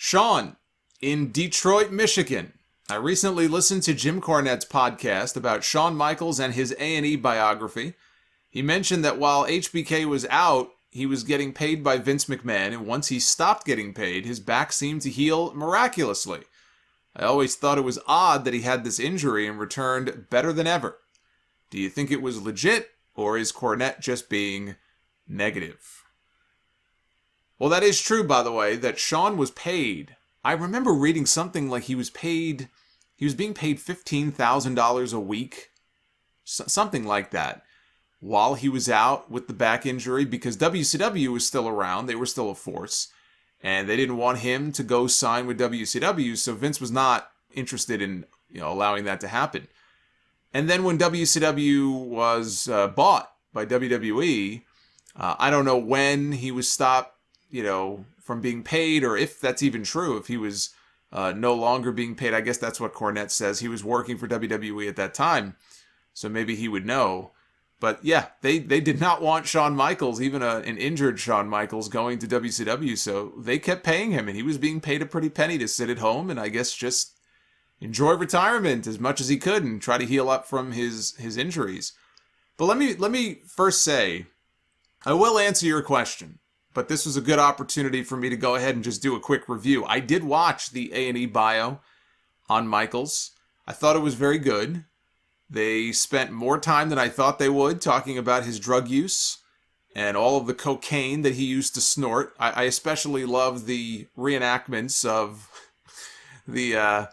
Shawn, in Detroit, Michigan. I recently listened to Jim Cornette's podcast about Shawn Michaels and his A&E Biography. He mentioned that while HBK was out, he was getting paid by Vince McMahon, and once he stopped getting paid, his back seemed to heal miraculously. I always thought it was odd that he had this injury and returned better than ever. Do you think it was legit, or is Cornette just being negative? Well, that is true, by the way, that Shawn was paid. I remember reading something like he was being paid $15,000 a week, something like that, while he was out with the back injury, because WCW was still around. They were still a force, and they didn't want him to go sign with WCW, so Vince was not interested in allowing that to happen. And then when WCW was bought by WWE, I don't know when he was stopped, from being paid, or if that's even true, if he was no longer being paid. I guess that's what Cornette says. He was working for WWE at that time, so maybe he would know. But yeah, they did not want Shawn Michaels, even an injured Shawn Michaels, going to WCW, so they kept paying him, and he was being paid a pretty penny to sit at home and I guess just enjoy retirement as much as he could and try to heal up from his injuries. But let me first say, I will answer your question, but this was a good opportunity for me to go ahead and just do a quick review. I did watch the A&E bio on Michaels. I thought it was very good. They spent more time than I thought they would talking about his drug use and all of the cocaine that he used to snort. I especially love the reenactments of the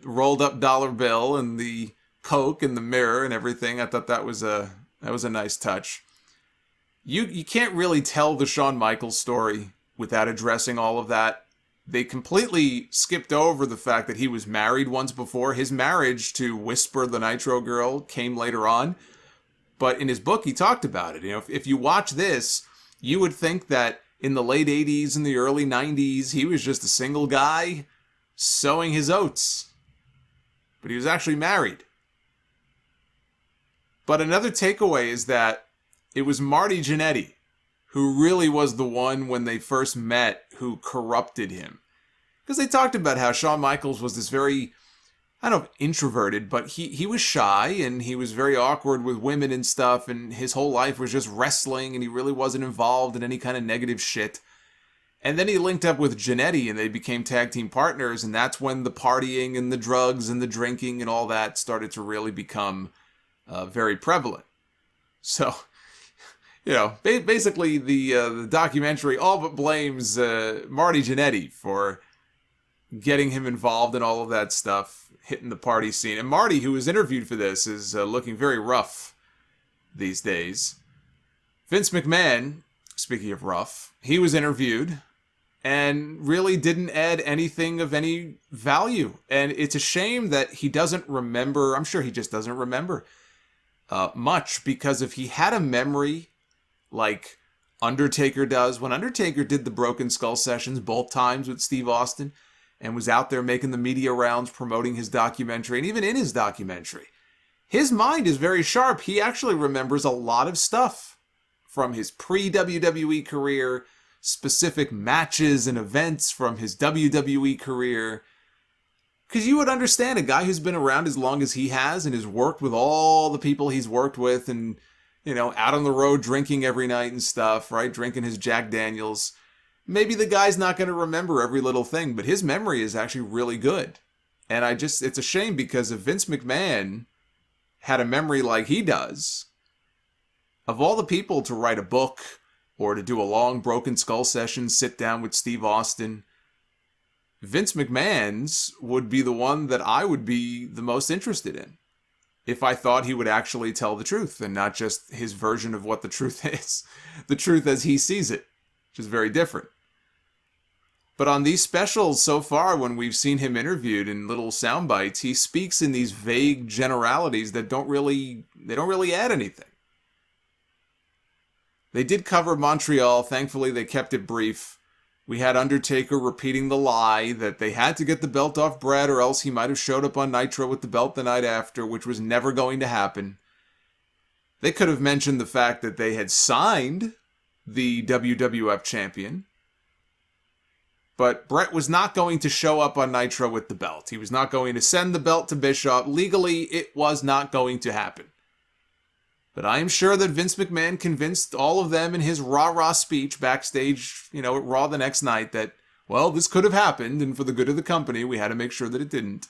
rolled up dollar bill and the coke and the mirror and everything. I thought that was a nice touch. You can't really tell the Shawn Michaels story without addressing all of that. They completely skipped over the fact that he was married once before. His marriage to Whisper, the Nitro girl, came later on. But in his book, he talked about it. If you watch this, you would think that in the late 80s and the early 90s, he was just a single guy sowing his oats. But he was actually married. But another takeaway is that it was Marty Jannetty who really was the one when they first met who corrupted him. Because they talked about how Shawn Michaels was this very, I don't know, introverted, but he was shy and he was very awkward with women and stuff, and his whole life was just wrestling and he really wasn't involved in any kind of negative shit. And then he linked up with Jannetty and they became tag team partners, and that's when the partying and the drugs and the drinking and all that started to really become very prevalent. So, basically the documentary all but blames Marty Jannetty for getting him involved in all of that stuff, hitting the party scene. And Marty, who was interviewed for this, is looking very rough these days. Vince McMahon, speaking of rough, he was interviewed and really didn't add anything of any value. And it's a shame that he doesn't remember. I'm sure he just doesn't remember much, because if he had a memory like Undertaker does, when Undertaker did the Broken Skull sessions both times with Steve Austin and was out there making the media rounds promoting his documentary, and even in his documentary, his mind is very sharp. He actually remembers a lot of stuff from his pre-WWE career, specific matches and events from his WWE career. Because you would understand a guy who's been around as long as he has and has worked with all the people he's worked with and, out on the road drinking every night and stuff, right? Drinking his Jack Daniels. Maybe the guy's not going to remember every little thing, but his memory is actually really good. And it's a shame, because if Vince McMahon had a memory like he does, of all the people to write a book or to do a long Broken Skull session, sit down with Steve Austin, Vince McMahon's would be the one that I would be the most interested in, if I thought he would actually tell the truth and not just his version of what the truth is. The truth as he sees it, which is very different. But on these specials so far, when we've seen him interviewed in little sound bites, he speaks in these vague generalities that don't really add anything. They did cover Montreal. Thankfully, they kept it brief. We had Undertaker repeating the lie that they had to get the belt off Brett or else he might have showed up on Nitro with the belt the night after, which was never going to happen. They could have mentioned the fact that they had signed the WWF champion. But Bret was not going to show up on Nitro with the belt. He was not going to send the belt to Bischoff. Legally, it was not going to happen. But I am sure that Vince McMahon convinced all of them in his rah-rah speech backstage, at Raw the next night that, well, this could have happened, and for the good of the company, we had to make sure that it didn't.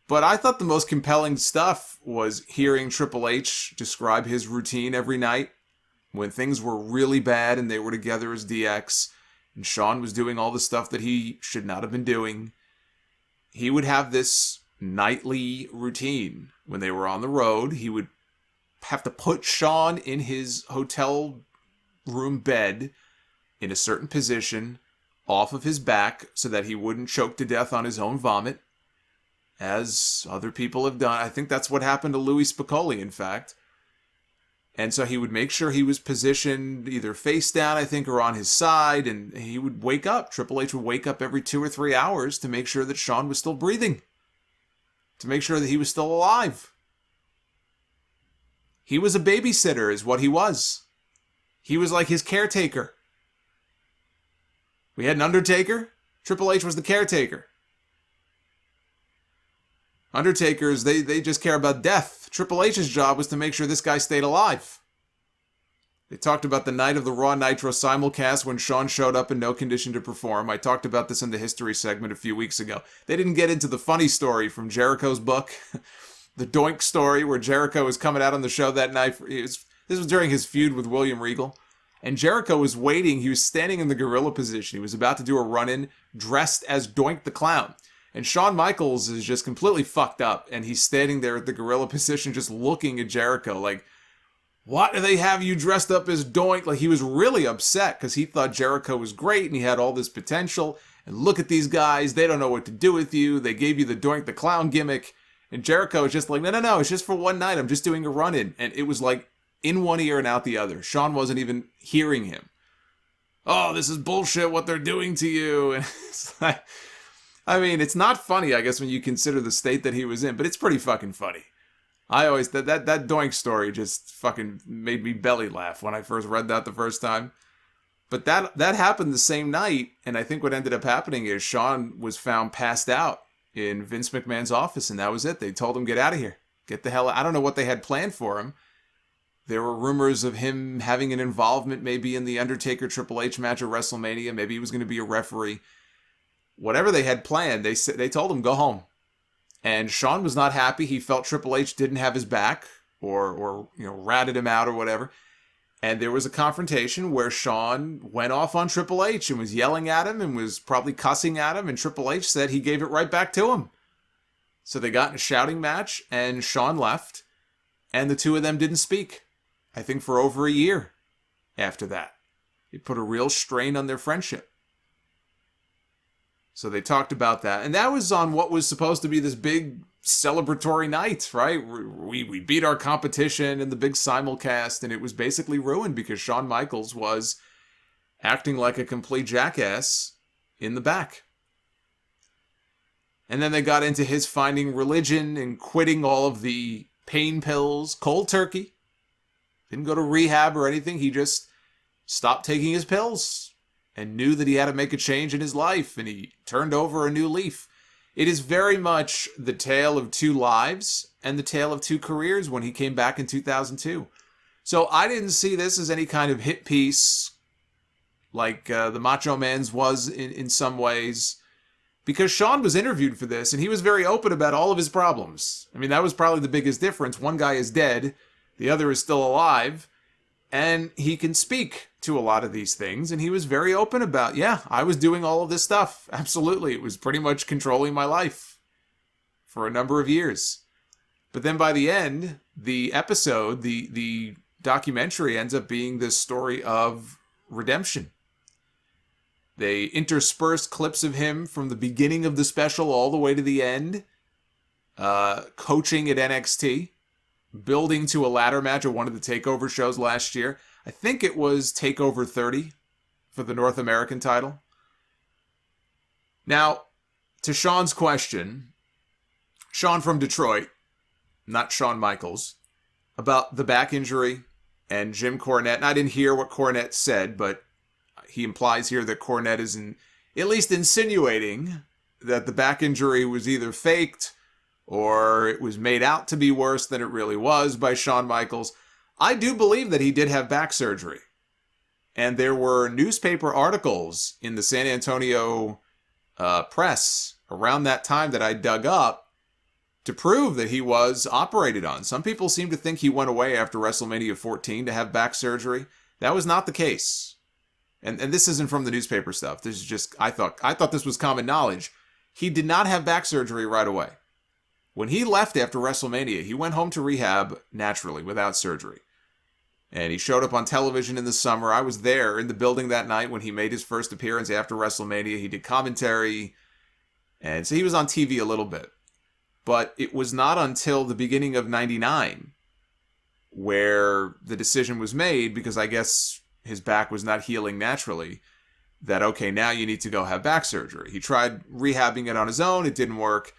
But I thought the most compelling stuff was hearing Triple H describe his routine every night when things were really bad and they were together as DX, and Shawn was doing all the stuff that he should not have been doing. He would have this nightly routine. When they were on the road, he would have to put Shawn in his hotel room bed in a certain position off of his back so that he wouldn't choke to death on his own vomit, as other people have done. I think that's what happened to Louis Spicolli, in fact. And so he would make sure he was positioned either face down, I think, or on his side, and he would wake up. Triple H would wake up every 2 or 3 hours to make sure that Shawn was still breathing, to make sure that he was still alive. He was a babysitter, is what he was. He was like his caretaker. We had an Undertaker. Triple H was the caretaker. Undertakers, they just care about death. Triple H's job was to make sure this guy stayed alive. They talked about the night of the Raw Nitro simulcast when Shawn showed up in no condition to perform. I talked about this in the history segment a few weeks ago. They didn't get into the funny story from Jericho's book, the Doink story, where Jericho was coming out on the show that night. This was during his feud with William Regal. And Jericho was waiting. He was standing in the gorilla position. He was about to do a run-in dressed as Doink the Clown. And Shawn Michaels is just completely fucked up. And he's standing there at the gorilla position just looking at Jericho like, why do they have you dressed up as Doink? Like, he was really upset because he thought Jericho was great and he had all this potential. And look at these guys. They don't know what to do with you. They gave you the Doink the Clown gimmick. And Jericho was just like, no, it's just for one night. I'm just doing a run-in. And it was like in one ear and out the other. Shawn wasn't even hearing him. Oh, this is bullshit what they're doing to you. And it's like, I mean, it's not funny, I guess, when you consider the state that he was in, but it's pretty fucking funny. I always, that Doink story just fucking made me belly laugh when I first read that the first time. But that happened the same night, and I think what ended up happening is Shawn was found passed out in Vince McMahon's office, and that was it. They told him, get out of here. Get the hell out. I don't know what they had planned for him. There were rumors of him having an involvement maybe in the Undertaker Triple H match at WrestleMania. Maybe he was going to be a referee. Whatever they had planned, they told him, go home. And Shawn was not happy. He felt Triple H didn't have his back or ratted him out or whatever. And there was a confrontation where Shawn went off on Triple H and was yelling at him and was probably cussing at him. And Triple H said he gave it right back to him. So they got in a shouting match and Shawn left. And the two of them didn't speak, I think, for over a year after that. It put a real strain on their friendship. So they talked about that. And that was on what was supposed to be this big celebratory night, right? We beat our competition in the big simulcast, and it was basically ruined because Shawn Michaels was acting like a complete jackass in the back. And then they got into his finding religion and quitting all of the pain pills, cold turkey. Didn't go to rehab or anything. He just stopped taking his pills and knew that he had to make a change in his life, and he turned over a new leaf. It is very much the tale of two lives and the tale of two careers when he came back in 2002. So I didn't see this as any kind of hit piece like the Macho Man's was in some ways, because Shawn was interviewed for this, and he was very open about all of his problems. I mean, that was probably the biggest difference. One guy is dead, the other is still alive, and he can speak to a lot of these things, and he was very open about, yeah, I was doing all of this stuff. Absolutely. It was pretty much controlling my life for a number of years. But then by the end, the episode, the documentary ends up being this story of redemption. They interspersed clips of him from the beginning of the special all the way to the end, coaching at NXT, building to a ladder match at one of the TakeOver shows last year. I think it was TakeOver 30 for the North American title. Now, to Shawn's question, Shawn from Detroit, not Shawn Michaels, about the back injury and Jim Cornette. And I didn't hear what Cornette said, but he implies here that Cornette is at least insinuating that the back injury was either faked or it was made out to be worse than it really was by Shawn Michaels. I do believe that he did have back surgery. And there were newspaper articles in the San Antonio press around that time that I dug up to prove that he was operated on. Some people seem to think he went away after WrestleMania 14 to have back surgery. That was not the case. And this isn't from the newspaper stuff. This is just, I thought this was common knowledge. He did not have back surgery right away. When he left after WrestleMania, he went home to rehab naturally, without surgery. And he showed up on television in the summer. I was there in the building that night when he made his first appearance after WrestleMania. He did commentary. And so he was on TV a little bit. But it was not until the beginning of '99 where the decision was made, because I guess his back was not healing naturally, that, okay, now you need to go have back surgery. He tried rehabbing it on his own. It didn't work.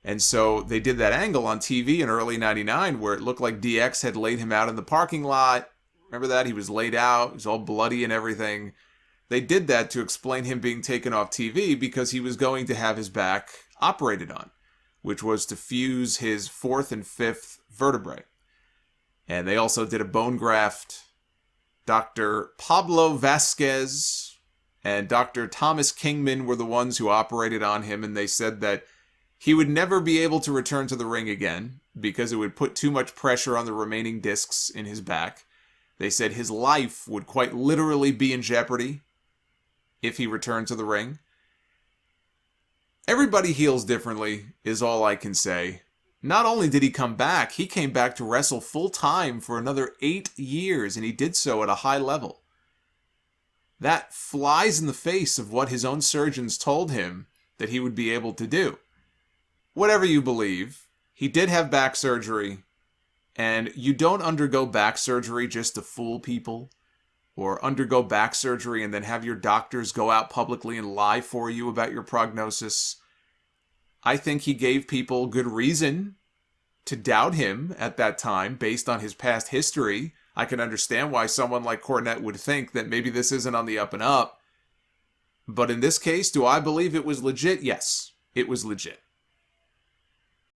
And so they did that angle on TV in early '99 where it looked like DX had laid him out in the parking lot. Remember that? He was laid out. He was all bloody and everything. They did that to explain him being taken off TV because he was going to have his back operated on, which was to fuse his 4th and 5th vertebrae. And they also did a bone graft. Dr. Pablo Vasquez and Dr. Thomas Kingman were the ones who operated on him, and they said that he would never be able to return to the ring again because it would put too much pressure on the remaining discs in his back. They said his life would quite literally be in jeopardy if he returned to the ring. Everybody heals differently, is all I can say. Not only did he come back, he came back to wrestle full-time for another 8 years, and he did so at a high level. That flies in the face of what his own surgeons told him that he would be able to do. Whatever you believe, he did have back surgery, and you don't undergo back surgery just to fool people, or undergo back surgery and then have your doctors go out publicly and lie for you about your prognosis. I think he gave people good reason to doubt him at that time based on his past history. I can understand why someone like Cornette would think that maybe this isn't on the up and up. But in this case, do I believe it was legit? Yes, it was legit.